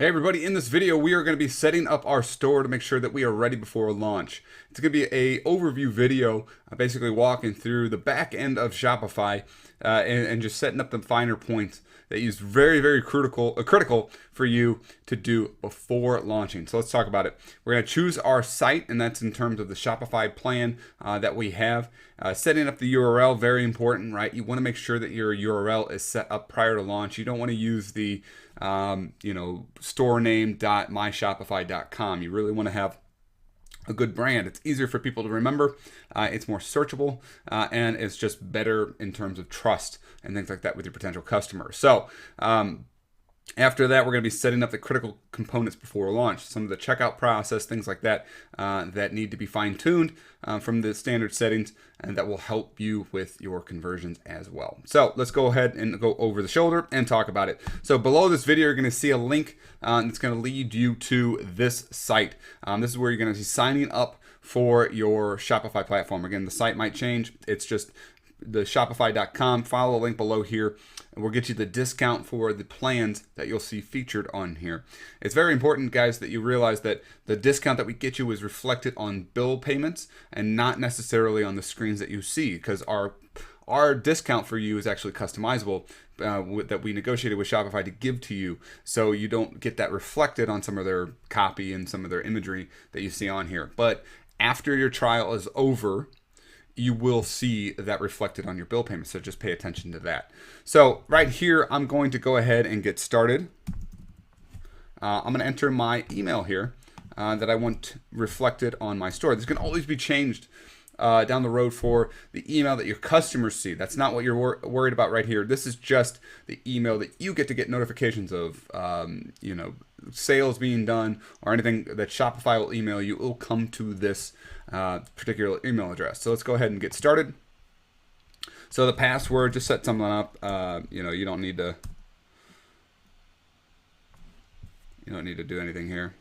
Hey everybody, in this video we are going to be setting up our store to make sure that we are ready before launch. It's going to be a overview video, basically walking through the back end of Shopify and just setting up the finer points that is very critical for you to do before launching. So let's talk about it. We're going to choose our site, and that's in terms of the Shopify plan that we have. Setting up the URL, very important, right? You want to make sure that your URL is set up prior to launch. You don't want to use the store name.myshopify.com. You really want to have a good brand. It's easier for people to remember. It's more searchable, and it's just better in terms of trust and things like that with your potential customers. So after that, we're going to be setting up the critical components before launch. Some of the checkout process, things like that, that need to be fine-tuned from the standard settings, and that will help you with your conversions as well. So let's go ahead and go over the shoulder and talk about it. So below this video, you're going to see a link that's going to lead you to this site. This is where you're going to be signing up for your Shopify platform. Again, the site might change. It's just the shopify.com. Follow the link below here, and we'll get you the discount for the plans that you'll see featured on here. It's very important, guys, that you realize that the discount that we get you is reflected on bill payments and not necessarily on the screens that you see, because our discount for you is actually customizable that we negotiated with Shopify to give to you, so you don't get that reflected on some of their copy and some of their imagery that you see on here. But after your trial is over, you will see that reflected on your bill payment. So just pay attention to that. So right here, I'm going to go ahead and get started. I'm going to enter my email here that I want reflected on my store. This can always be changed down the road for the email that your customers see. That's not what you're worried about right here. This is just the email that you get notifications of, sales being done or anything that Shopify will email you. It will come to this particular email address. So let's go ahead and get started. So the password, just set something up. You don't need to do anything here.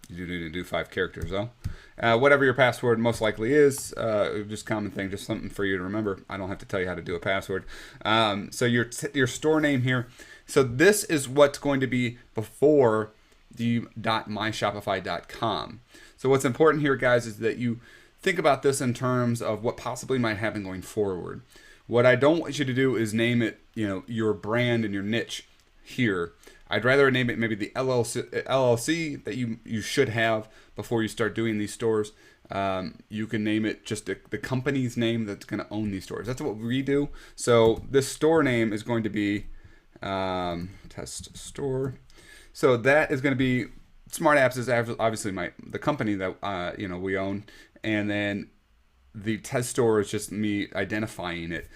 You do need to do 5 characters though. Whatever your password most likely is, just common thing, just something for you to remember. I don't have to tell you how to do a password. So your store name here. So this is what's going to be before the .myshopify.com. So what's important here, guys, is that you think about this in terms of what possibly might happen going forward. What I don't want you to do is name it, your brand and your niche here. I'd rather name it maybe the LLC that you should have before you start doing these stores. You can name it just the company's name that's going to own these stores. That's what we do. So this store name is going to be Test Store. So that is going to be Smart Apps is obviously the company that we own, and then the test store is just me identifying it.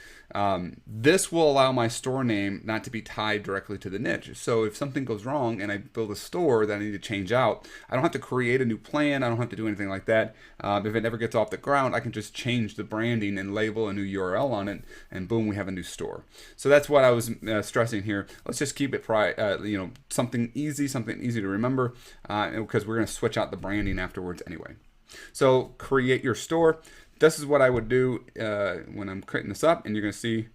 This will allow my store name not to be tied directly to the niche. So if something goes wrong and I build a store that I need to change out, I don't have to create a new plan. I don't have to do anything like that. If it never gets off the ground, I can just change the branding and label a new URL on it, and boom, we have a new store. So that's what I was stressing here. Let's just keep it something easy to remember, because we're going to switch out the branding afterwards anyway. So create your store. This is what I would do when I'm creating this up, and you're going to see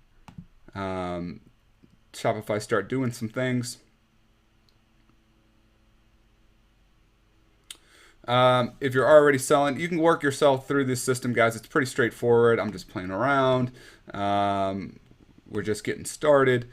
Shopify start doing some things. If you're already selling, you can work yourself through this system, guys. It's pretty straightforward. I'm just playing around. We're just getting started.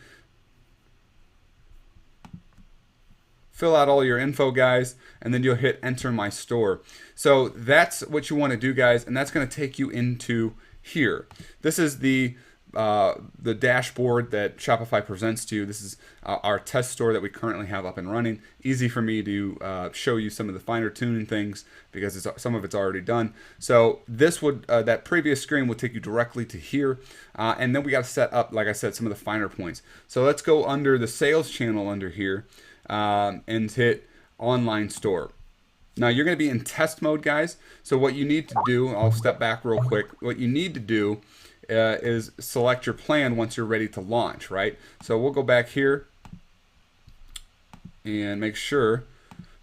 Fill out all your info, guys, and then you'll hit enter my store. So that's what you want to do, guys, and that's going to take you into here. This is the dashboard that Shopify presents to you. This is our test store that we currently have up and running. Easy for me to show you some of the finer tuning things because some of it's already done. So this would that previous screen will take you directly to here, and then we got to set up, like I said, some of the finer points. So let's go under the sales channel under here. And hit online store. Now you're going to be in test mode, guys. So what you need to do, I'll step back real quick. What you need to do is select your plan once you're ready to launch, right? So we'll go back here and make sure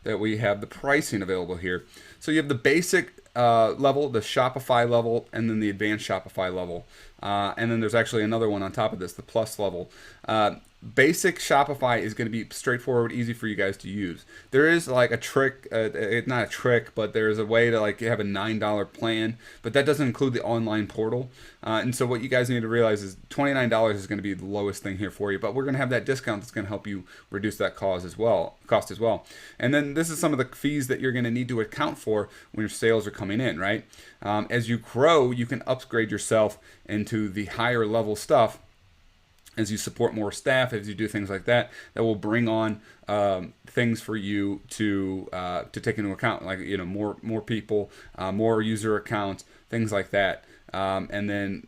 that we have the pricing available here. So you have the basic level, the Shopify level, and then the advanced Shopify level. And then there's actually another one on top of this, the plus level. Basic Shopify is going to be straightforward, easy for you guys to use. There is like a trick, it's not a trick, but there's a way to like have a $9 plan, but that doesn't include the online portal. And so what you guys need to realize is $29 is going to be the lowest thing here for you, but we're going to have that discount that's going to help you reduce that cost as well. And then this is some of the fees that you're going to need to account for when your sales are coming in, right? As you grow, you can upgrade yourself into the higher level stuff as you support more staff, as you do things like that, that will bring on things for you to take into account, like more people, more user accounts, things like that, and then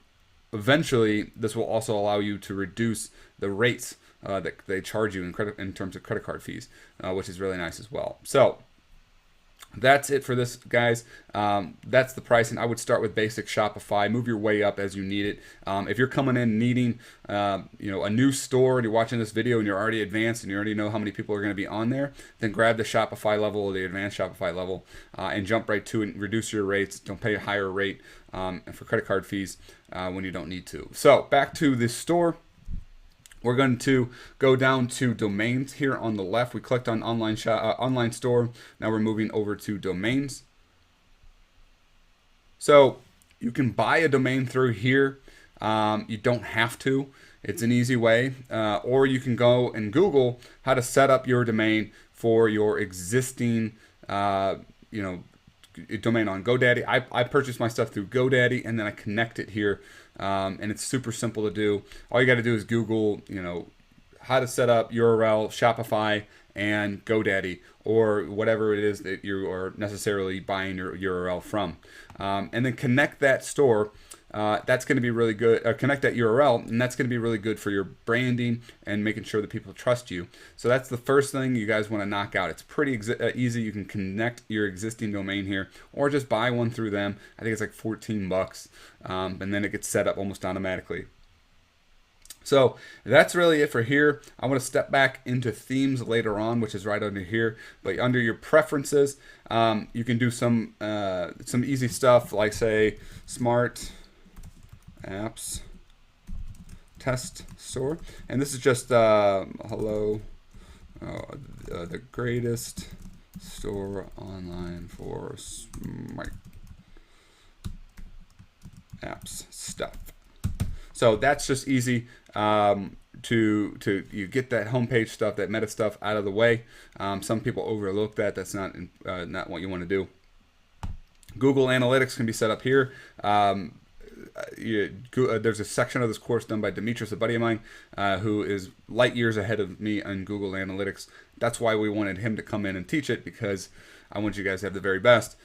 eventually this will also allow you to reduce the rates that they charge you in terms of credit card fees, which is really nice as well. So that's it for this, guys. That's the pricing. I would start with basic Shopify. Move your way up as you need it. If you're coming in needing, a new store, and you're watching this video and you're already advanced and you already know how many people are going to be on there, then grab the Shopify level or the advanced Shopify level and jump right to it and reduce your rates. Don't pay a higher rate for credit card fees when you don't need to. So back to the store. We're going to go down to domains here on the left. We clicked on online store. Now we're moving over to domains. So you can buy a domain through here. You don't have to. It's an easy way. Or you can go and Google how to set up your domain for your existing domain on GoDaddy. I purchased my stuff through GoDaddy and then I connect it here. And it's super simple to do. All you got to do is Google, how to set up URL, Shopify, and GoDaddy, or whatever it is that you are necessarily buying your URL from. And then connect that store. That's going to be really good. Connect that URL, and that's going to be really good for your branding and making sure that people trust you. So that's the first thing you guys want to knock out. It's pretty easy. You can connect your existing domain here, or just buy one through them. I think it's like 14 bucks, and then it gets set up almost automatically. So that's really it for here. I want to step back into themes later on, which is right under here. But under your preferences, you can do some easy stuff like, say, Smart Apps Test Store. And this is just hello, the greatest store online for smart apps stuff. So that's just easy to you get that homepage stuff, that meta stuff out of the way. Some people overlook that. That's not what you want to do. Google Analytics can be set up here. There's a section of this course done by Demetrius, a buddy of mine, who is light years ahead of me on Google Analytics. That's why we wanted him to come in and teach it, because I want you guys to have the very best.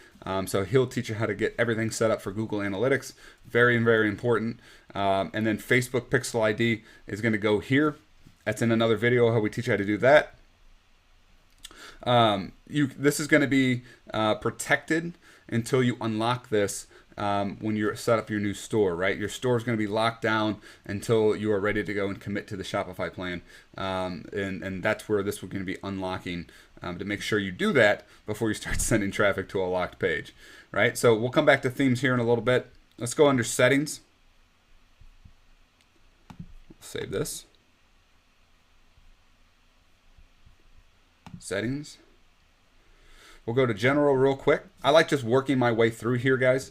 So he'll teach you how to get everything set up for Google Analytics. Very, very important. And then Facebook Pixel ID is going to go here. That's in another video how we teach you how to do that. This is going to be protected until you unlock this when you're set up your new store, right? Your store is going to be locked down until you are ready to go and commit to the Shopify plan. And that's where this is going to be unlocking to make sure you do that before you start sending traffic to a locked page, right? So we'll come back to themes here in a little bit. Let's go under settings. Save this. Settings. We'll go to general real quick. I like just working my way through here, guys.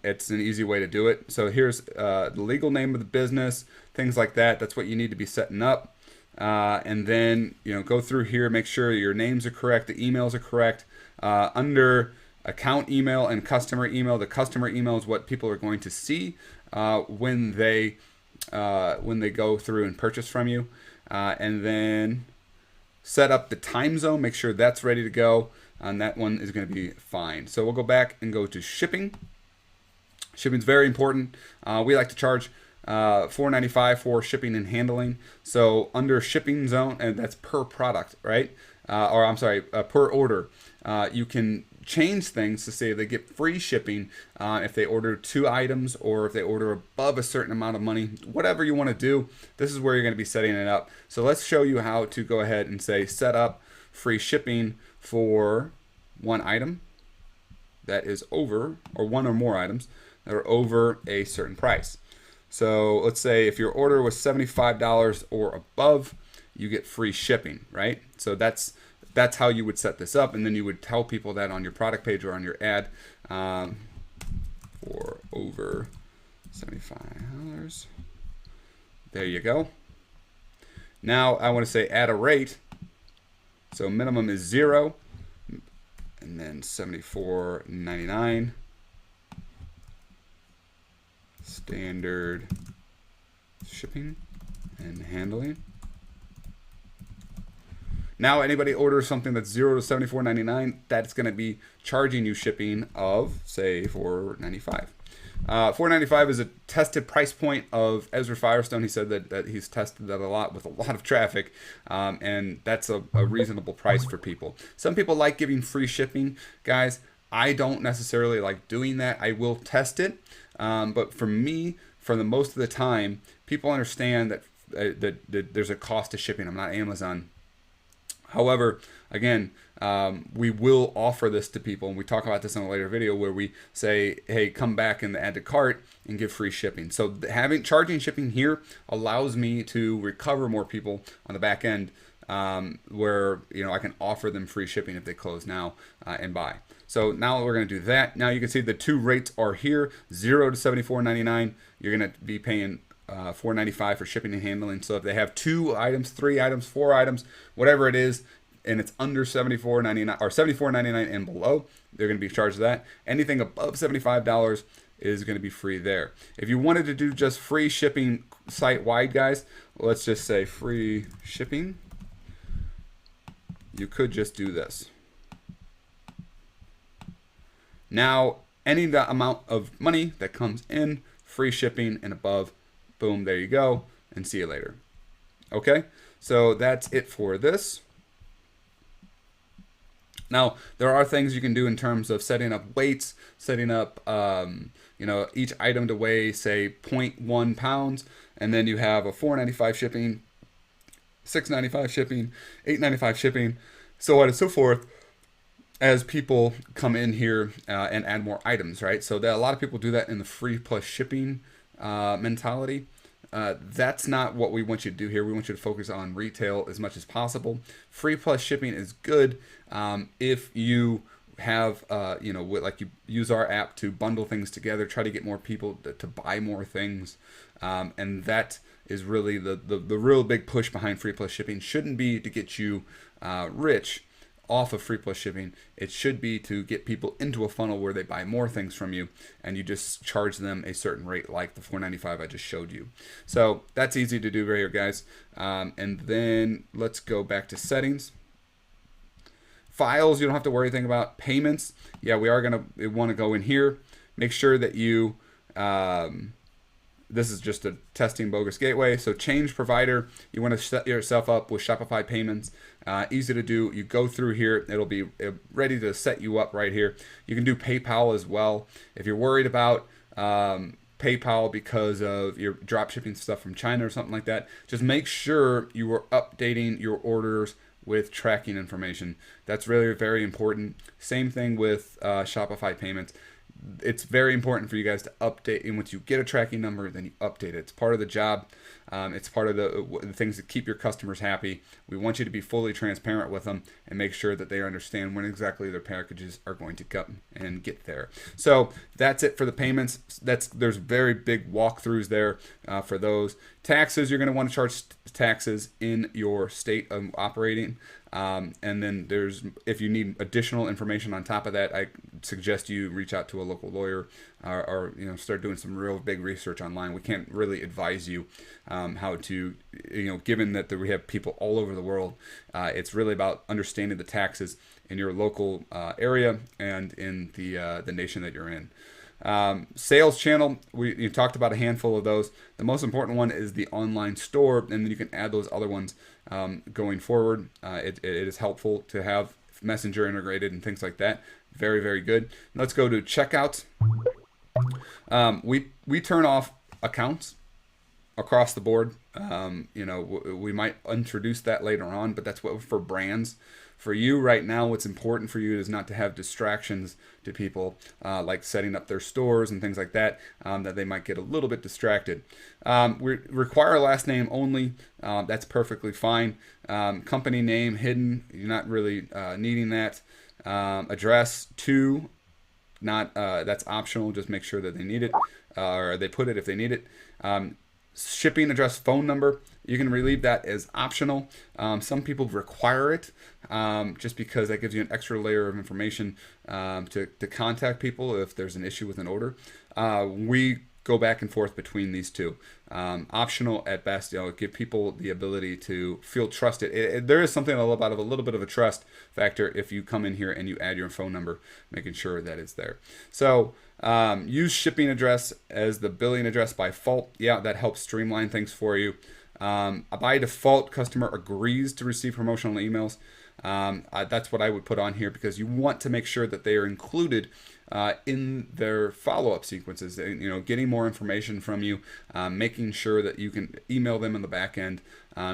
It's an easy way to do it. So here's the legal name of the business, things like that. That's what you need to be setting up. And then, go through here, make sure your names are correct, the emails are correct. Under account email and customer email, the customer email is what people are going to see when they go through and purchase from you. And then set up the time zone, make sure that's ready to go, and that one is going to be fine. So we'll go back and go to shipping. Shipping is very important. We like to charge $4.95 for shipping and handling. So under shipping zone, and that's per product, right? Or I'm sorry, per order. You can change things to say they get free shipping if they order 2 items, or if they order above a certain amount of money. Whatever you want to do, this is where you're going to be setting it up. So let's show you how to go ahead and say set up free shipping for 1 item that is over, or 1 or more items that are over a certain price. So let's say if your order was $75 or above, you get free shipping, right? So that's how you would set this up, and then you would tell people that on your product page or on your ad for over $75. There you go. Now I want to say add a rate. So minimum is 0, and then $74.99. Standard shipping and handling. Now anybody orders something that's 0 to $74.99, that's going to be charging you shipping of, say, $4.95. $4.95 is a tested price point of Ezra Firestone. He said that he's tested that a lot with a lot of traffic, and that's a reasonable price for people. Some people like giving free shipping, guys. I don't necessarily like doing that. I will test it, but for me, for the most of the time, people understand that there's a cost to shipping. I'm not Amazon. However, again, we will offer this to people, and we talk about this in a later video where we say, hey, come back in the add to cart and give free shipping. So charging shipping here allows me to recover more people on the back end, where I can offer them free shipping if they close now and buy. So now we're going to do that. Now you can see the two rates are here, 0 to $74.99. You're going to be paying $4.95 for shipping and handling. So if they have 2 items, 3 items, 4 items, whatever it is, and it's under $74.99 or $74.99 and below, they're going to be charged that. Anything above $75 is going to be free there. If you wanted to do just free shipping site-wide, guys, let's just say free shipping. You could just do this. Now, any amount of money that comes in, free shipping and above, boom, there you go, and see you later. Okay, so that's it for this. Now, there are things you can do in terms of setting up weights, setting up, each item to weigh, say, 0.1 pounds, and then you have a $4.95 shipping, $6.95 shipping, $8.95 shipping, so on and so forth, as people come in here and add more items, right? So a lot of people do that in the free plus shipping mentality. That's not what we want you to do here. We want you to focus on retail as much as possible. Free plus shipping is good if you have, like you use our app to bundle things together, try to get more people to buy more things. And that is really the real big push behind free plus shipping. Shouldn't be to get you rich off of free plus shipping. It should be to get people into a funnel where they buy more things from you, and you just charge them a certain rate, like the $4.95 I just showed you. So that's easy to do right here, guys. And then let's go back to settings. Files, you don't have to worry anything about. Payments, yeah, we are gonna want to go in here. Make sure that you this is just a testing bogus gateway. So change provider. You want to set yourself up with Shopify payments. Easy to do. You go through here. It'll be ready to set you up right here. You can do PayPal as well. If you're worried about PayPal because of your drop shipping stuff from China or something like that, just make sure you are updating your orders with tracking information. That's really very important. Same thing with Shopify payments. It's very important for you guys to update, and once you get a tracking number, then you update it. It's part of the job. It's part of the things that keep your customers happy. We want you to be fully transparent with them and make sure that they understand when exactly their packages are going to come and get there. So that's it for the payments. There's very big walkthroughs there for those. Taxes, you're going to want to charge taxes in your state of operating. And then if you need additional information on top of that, I suggest you reach out to a local lawyer or start doing some real big research online. We can't really advise you how to, given that we have people all over the world, it's really about understanding the taxes in your local area and in the nation that you're in. Sales channel, you talked about a handful of those. The most important one is the online store, and then you can add those other ones going forward. It is helpful to have Messenger integrated and things like that. Very, very good. Let's go to checkouts. We turn off accounts across the board. We might introduce that later on, but that's what for brands. For you right now, what's important for you is not to have distractions to people, like setting up their stores and things like that, that they might get a little bit distracted. We require last name only. That's perfectly fine. Company name hidden. You're not really needing that. Address to, not that's optional. Just make sure that they need it, or they put it if they need it. Shipping address, phone number, you can relieve that as optional. Some people require it, just because that gives you an extra layer of information to contact people if there's an issue with an order. We go back and forth between these two. Optional at best, give people the ability to feel trusted. There is something a little bit of a trust factor if you come in here and you add your phone number, making sure that it's there. So use shipping address as the billing address by default. Yeah, that helps streamline things for you. By default, customer agrees to receive promotional emails. That's what I would put on here, because you want to make sure that they are included in their follow-up sequences. Getting more information from you, making sure that you can email them in the back end,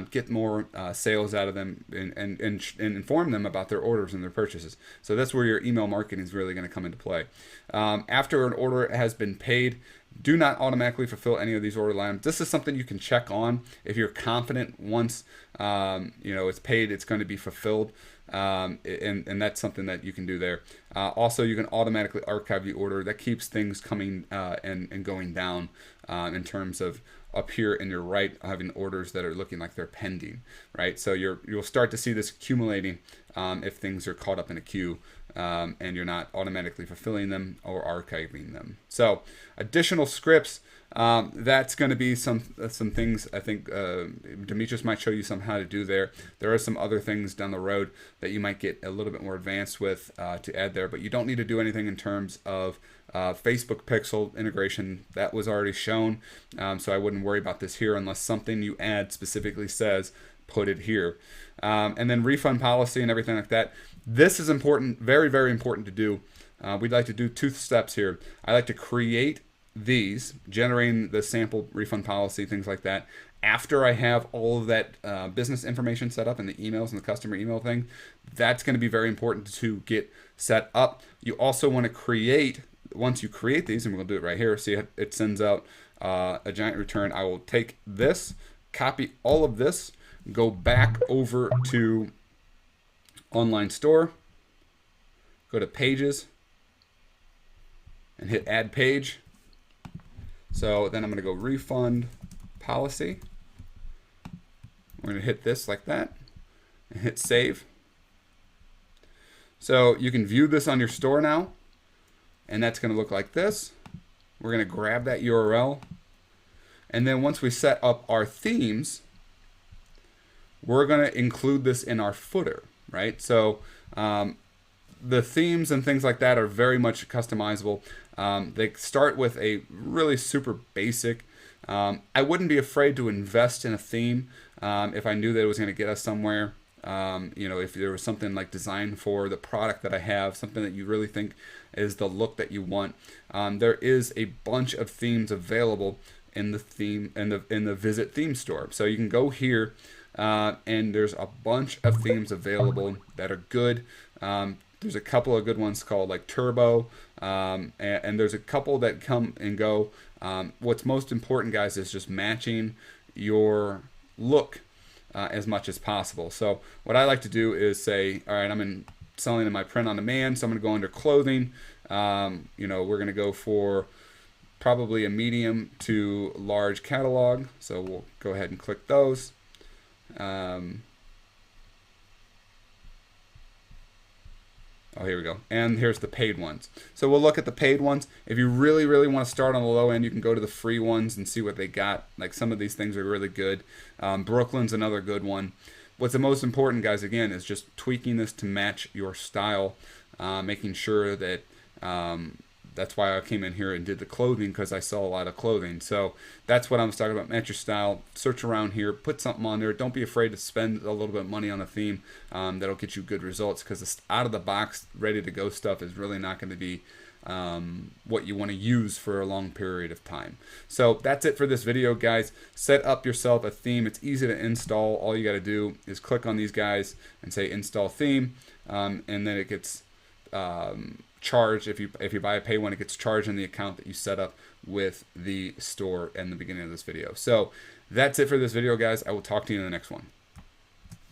get more sales out of them, and inform them about their orders and their purchases. So that's where your email marketing is really going to come into play. After an order has been paid, do not automatically fulfill any of these order items. This is something you can check on if you're confident once it's paid, it's going to be fulfilled. And that's something that you can do there. Also, you can automatically archive the order. That keeps things coming and going down in terms of up here in your right, having orders that are looking like they're pending, right? So you'll start to see this accumulating if things are caught up in a queue and you're not automatically fulfilling them or archiving them. So additional scripts. That's going to be some things I think Demetrius might show you some how to do there. There are some other things down the road that you might get a little bit more advanced with to add there, but you don't need to do anything in terms of Facebook pixel integration. That was already shown, so I wouldn't worry about this here unless something you add specifically says put it here. And then refund policy and everything like that. This is important, very, very important to do. We'd like to do 2 steps here. I like to create these, generating the sample refund policy, things like that. After I have all of that business information set up in the emails and the customer email thing, that's going to be very important to get set up. You also want to create, once you create these, and we'll do it right here, see it sends out a giant return. I will take this, copy all of this, go back over to online store, go to pages, and hit add page. So then I'm going to go refund policy. We're going to hit this like that and hit save. So you can view this on your store now, and that's going to look like this. We're going to grab that URL, and then once we set up our themes, we're going to include this in our footer, right? So the themes and things like that are very much customizable. They start with a really super basic. I wouldn't be afraid to invest in a theme if I knew that it was going to get us somewhere. If there was something like designed for the product that I have, something that you really think is the look that you want. There is a bunch of themes available in the theme in the Visit Theme Store. So you can go here, and there's a bunch of themes available that are good. There's a couple of good ones called like Turbo, and there's a couple that come and go. What's most important, guys, is just matching your look as much as possible. So what I like to do is say, all right, I'm selling in my print on demand, so I'm going to go under clothing. We're going to go for probably a medium to large catalog. So we'll go ahead and click those. Oh, here we go. And here's the paid ones. So we'll look at the paid ones. If you really, really want to start on the low end, you can go to the free ones and see what they got. Like some of these things are really good. Brooklyn's another good one. What's the most important, guys, again, is just tweaking this to match your style, making sure that that's why I came in here and did the clothing, because I sell a lot of clothing. So that's what I'm talking about. Match your style. Search around here. Put something on there. Don't be afraid to spend a little bit of money on a theme. That'll get you good results, because the out of the box, ready to go stuff is really not going to be what you want to use for a long period of time. So that's it for this video, guys. Set up yourself a theme. It's easy to install. All you got to do is click on these guys and say install theme, and then it gets charged. If you buy a pay one, it gets charged in the account that you set up with the store in the beginning of this video. So that's it for this video, guys. I will talk to you in the next one.